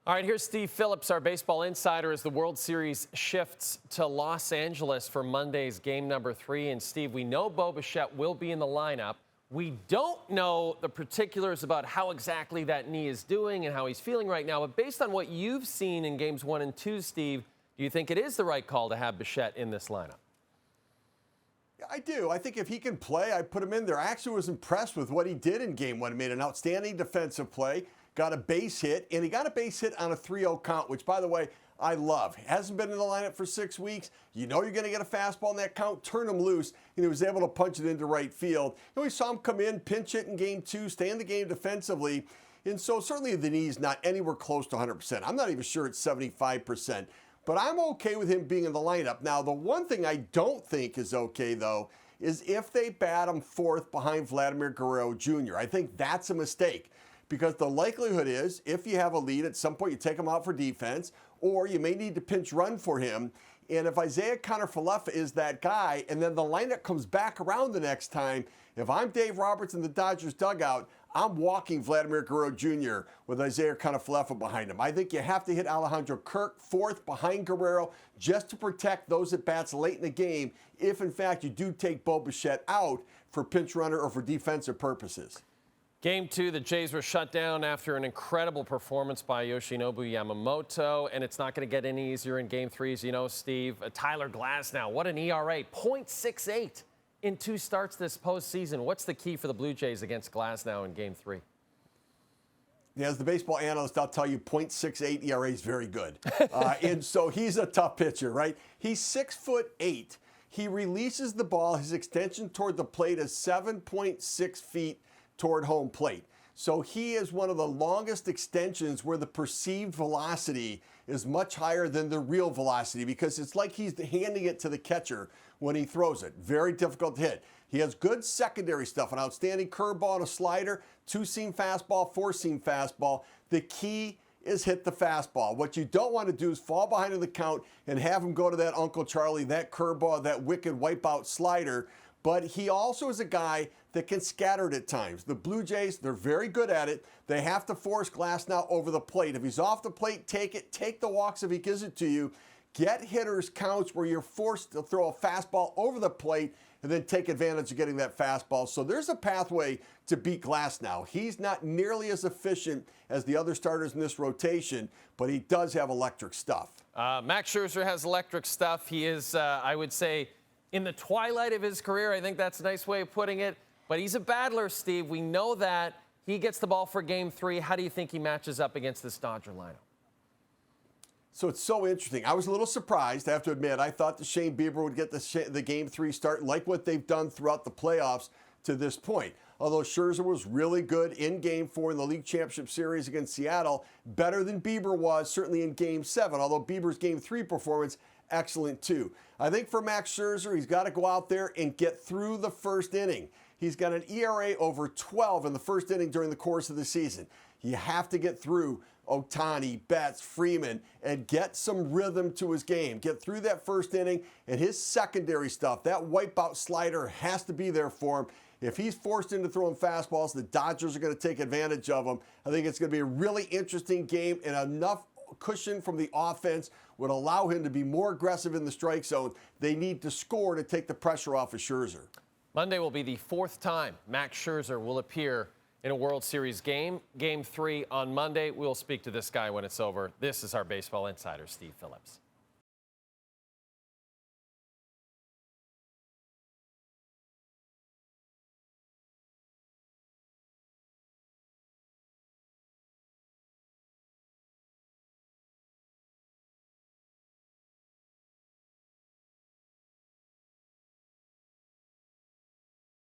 All right, here's Steve Phillips, our baseball insider, as the World Series shifts to Los Angeles for Monday's game number 3. And Steve, we know Bo Bichette will be in the lineup. We don't know the particulars about how exactly that knee is doing and how he's feeling right now. But based on what you've seen in games 1 and 2, Steve, do you think it is the right call to have Bichette in this lineup? I do. I think if he can play, I put him in there. I actually was impressed with what he did in game 1. He made an outstanding defensive play, got a base hit, and he got a base hit on a 3-0 count, which, by the way, I love. Hasn't been in the lineup for 6 weeks. You know you're going to get a fastball in that count, turn him loose, and he was able to punch it into right field. We saw him come in, pinch hit in game 2, stay in the game defensively. And so certainly the knee's not anywhere close to 100%. I'm not even sure it's 75%. But I'm okay with him being in the lineup. Now, the one thing I don't think is okay, though, is if they bat him 4th behind Vladimir Guerrero Jr. I think that's a mistake. Because the likelihood is, if you have a lead, at some point you take him out for defense, or you may need to pinch run for him. And if Isaiah Kiner-Falefa is that guy, and then the lineup comes back around the next time, if I'm Dave Roberts in the Dodgers dugout, I'm walking Vladimir Guerrero Jr. with Isaiah Kiner-Falefa behind him. I think you have to hit Alejandro Kirk 4th behind Guerrero just to protect those at bats late in the game, if in fact you do take Bo Bichette out for pinch runner or for defensive purposes. Game 2, the Jays were shut down after an incredible performance by Yoshinobu Yamamoto, and it's not going to get any easier in Game 3, as you know, Steve. Tyler Glasnow, what an ERA, .68 in 2 starts this postseason. What's the key for the Blue Jays against Glasnow in Game 3? Yeah, as the baseball analyst, I'll tell you, .68 ERA is very good. And so he's a tough pitcher, right? He's 6'8". He releases the ball. His extension toward the plate is 7.6 feet toward home plate. So he is one of the longest extensions where the perceived velocity is much higher than the real velocity, because it's like he's handing it to the catcher when he throws it. Very difficult to hit. He has good secondary stuff, an outstanding curveball and a slider, 2-seam fastball, 4-seam fastball. The key is hit the fastball. What you don't want to do is fall behind in the count and have him go to that Uncle Charlie, that curveball, that wicked wipeout slider. But he also is a guy that can scatter it at times. The Blue Jays, they're very good at it. They have to force Glasnow over the plate. If he's off the plate, take it. Take the walks if he gives it to you. Get hitters counts where you're forced to throw a fastball over the plate and then take advantage of getting that fastball. So there's a pathway to beat Glasnow. He's not nearly as efficient as the other starters in this rotation, but he does have electric stuff. Max Scherzer has electric stuff. He is, I would say, in the twilight of his career. I think that's a nice way of putting it. But he's a battler, Steve. We know that. He gets the ball for Game 3. How do you think he matches up against this Dodger lineup? So it's so interesting. I was a little surprised, I have to admit. I thought that Shane Bieber would get the Game 3 start like what they've done throughout the playoffs to this point. Although Scherzer was really good in Game 4 in the League Championship Series against Seattle, better than Bieber was certainly in Game 7, although Bieber's Game 3 performance excellent too. I think for Max Scherzer, he's got to go out there and get through the first inning. He's got an ERA over 12 in the first inning during the course of the season. You have to get through Ohtani, Betts, Freeman, and get some rhythm to his game. Get through that first inning, and his secondary stuff, that wipeout slider has to be there for him. If he's forced into throwing fastballs, the Dodgers are going to take advantage of him. I think it's going to be a really interesting game, and enough cushion from the offense would allow him to be more aggressive in the strike zone. They need to score to take the pressure off of Scherzer. Monday will be the 4th time Max Scherzer will appear in a World Series game. Game 3 on Monday. We'll speak to this guy when it's over. This is our baseball insider, Steve Phillips.